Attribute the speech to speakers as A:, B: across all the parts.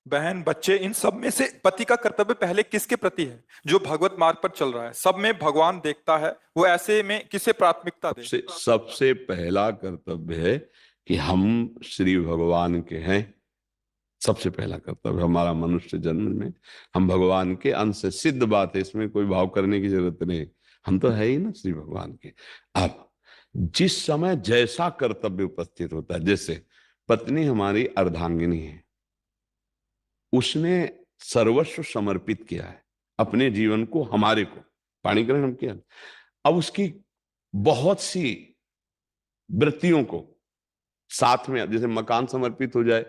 A: बहन, बच्चे, इन सब में से पति का कर्तव्य पहले किसके प्रति है? जो भगवत मार्ग पर चल रहा है, सब में भगवान देखता है, वो ऐसे में किसे प्राथमिकता दे?
B: सबसे सबसे पहला कर्तव्य है कि हम श्री भगवान के हैं। सबसे पहला कर्तव्य हमारा मनुष्य जन्म में हम भगवान के अंश से, सिद्ध बात है, इसमें कोई भाव करने की जरूरत नहीं। हम तो है ही ना श्री भगवान के। अब जिस समय जैसा कर्तव्य उपस्थित होता है, जैसे पत्नी हमारी अर्धांगिनी है, उसने सर्वस्व समर्पित किया है अपने जीवन को हमारे को, पाणी ग्रहण हम किया। अब उसकी बहुत सी वृत्तियों को साथ में, जैसे मकान समर्पित हो जाए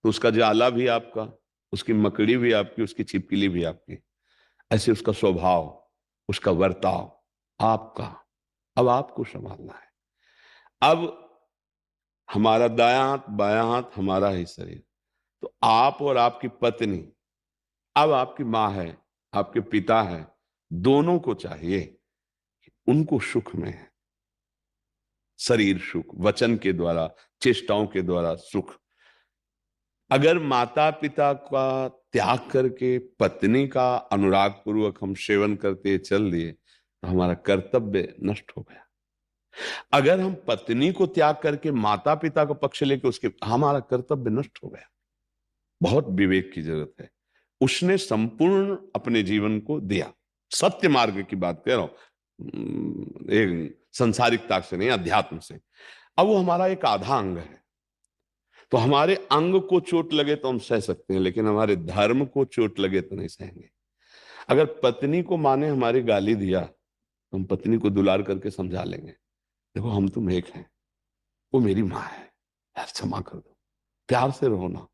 B: तो उसका जाला भी आपका, उसकी मकड़ी भी आपकी, उसकी छिपकली भी आपकी, ऐसे उसका स्वभाव, उसका वर्ताव आपका। अब आपको संभालना है। अब हमारा दायां हाथ बायां हाथ हमारा ही शरीर, तो आप और आपकी पत्नी, अब आपकी मां है, आपके पिता है, दोनों को चाहिए कि उनको सुख में है, शरीर सुख, वचन के द्वारा, चेष्टाओं के द्वारा सुख। अगर माता पिता का त्याग करके पत्नी का अनुराग पूर्वक हम सेवन करते चल दिए तो हमारा कर्तव्य नष्ट हो गया। अगर हम पत्नी को त्याग करके माता पिता का पक्ष लेके उसके, हमारा कर्तव्य नष्ट हो गया। बहुत विवेक की जरूरत है। उसने संपूर्ण अपने जीवन को दिया, सत्य मार्ग की बात कह रहा हूं, एक संसारिकता से नहीं, अध्यात्म से। अब वो हमारा एक आधा अंग है, तो हमारे अंग को चोट लगे तो हम सह सकते हैं, लेकिन हमारे धर्म को चोट लगे तो नहीं सहेंगे। अगर पत्नी को माँ ने हमारी गाली दिया तो हम पत्नी को दुलार करके समझा लेंगे, देखो हम तुम एक हैं, वो मेरी माँ है, यार क्षमा कर दो, प्यार से रहो ना।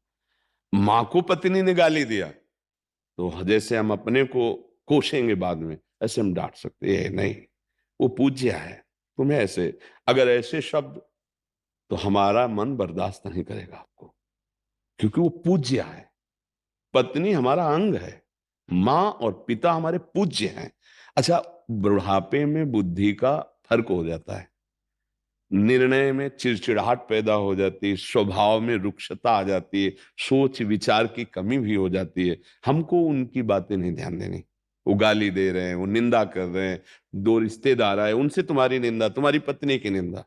B: माँ को पत्नी ने गाली दिया तो जैसे हम अपने को कोसेंगे बाद में, ऐसे हम डांट सकते हैं नहीं, वो पूज्य है, तुम्हें ऐसे, अगर ऐसे शब्द, तो हमारा मन बर्दाश्त नहीं करेगा आपको, क्योंकि वो पूज्य है। पत्नी हमारा अंग है, माँ और पिता हमारे पूज्य हैं। अच्छा, बुढ़ापे में बुद्धि का फर्क हो जाता है, निर्णय में चिड़चिड़ाहट पैदा हो जाती है, स्वभाव में रुक्षता आ जाती है, सोच विचार की कमी भी हो जाती है। हमको उनकी बातें नहीं ध्यान देनी। वो गाली दे रहे हैं, वो निंदा कर रहे हैं, दो रिश्तेदार आए, उनसे तुम्हारी निंदा, तुम्हारी पत्नी की निंदा,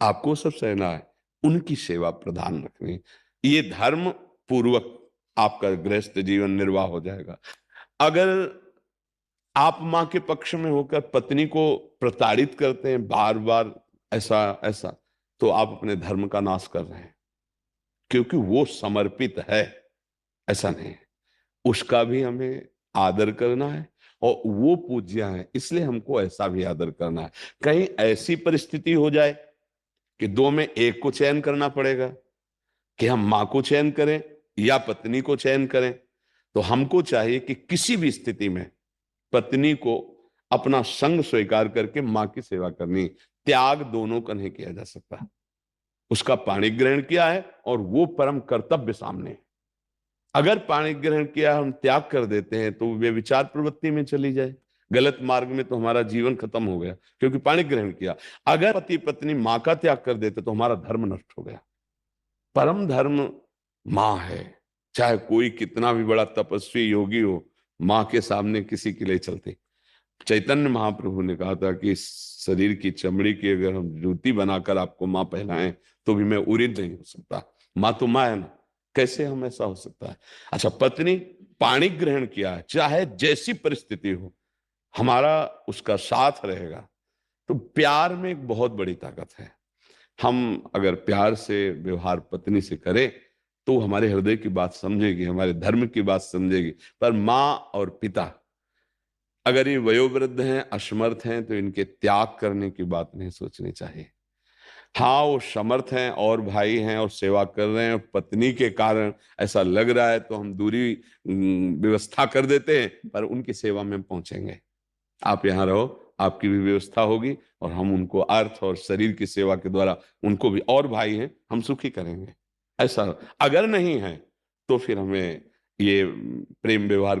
B: आपको सब सहना है, उनकी सेवा प्रधान रखनी। ये धर्म पूर्वक आपका गृहस्थ जीवन निर्वाह हो जाएगा। अगर आप मां के पक्ष में होकर पत्नी को प्रताड़ित करते हैं बार बार, ऐसा ऐसा, तो आप अपने धर्म का नाश कर रहे हैं, क्योंकि वो समर्पित है, ऐसा नहीं है। उसका भी हमें आदर करना है, और वो पूज्य है, इसलिए हमको ऐसा भी आदर करना है। कहीं ऐसी परिस्थिति हो जाए कि दो में एक को चयन करना पड़ेगा, कि हम मां को चयन करें या पत्नी को चयन करें, तो हमको चाहिए कि किसी भी स्थिति में पत्नी को अपना संग स्वीकार करके मां की सेवा करनी। त्याग दोनों का नहीं किया जा सकता। उसका पाणी ग्रहण किया है और वो परम कर्तव्य सामने है। अगर पाणी ग्रहण किया हम त्याग कर देते हैं तो वे विचार प्रवृत्ति में चली जाए, गलत मार्ग में, तो हमारा जीवन खत्म हो गया, क्योंकि पाणी ग्रहण किया। अगर पति पत्नी मां का त्याग कर देते तो हमारा धर्म नष्ट हो गया। परम धर्म मां है, चाहे कोई कितना भी बड़ा तपस्वी योगी हो, मां के सामने किसी के लिए चलते। चैतन्य महाप्रभु ने कहा था कि इस शरीर की चमड़ी की अगर हम जूती बनाकर आपको मां पहनाएं तो भी मैं उरिद नहीं हो सकता। मां तो मां है ना, कैसे हम ऐसा हो सकता है। अच्छा, पत्नी पाणी ग्रहण किया है, चाहे जैसी परिस्थिति हो हमारा उसका साथ रहेगा, तो प्यार में एक बहुत बड़ी ताकत है। हम अगर प्यार से व्यवहार पत्नी से करें तो हमारे हृदय की बात समझेगी, हमारे धर्म की बात समझेगी। पर मां और पिता अगर ये वयोवृद्ध हैं, असमर्थ हैं, तो इनके त्याग करने की बात नहीं सोचनी चाहिए। हाँ, वो समर्थ हैं और भाई हैं और सेवा कर रहे हैं, पत्नी के कारण ऐसा लग रहा है तो हम दूरी व्यवस्था कर देते हैं, पर उनकी सेवा में पहुंचेंगे। आप यहाँ रहो, आपकी भी व्यवस्था होगी, और हम उनको अर्थ और शरीर की सेवा के द्वारा उनको भी, और भाई हैं, हम सुखी करेंगे। ऐसा अगर नहीं है तो फिर हमें ये प्रेम व्यवहार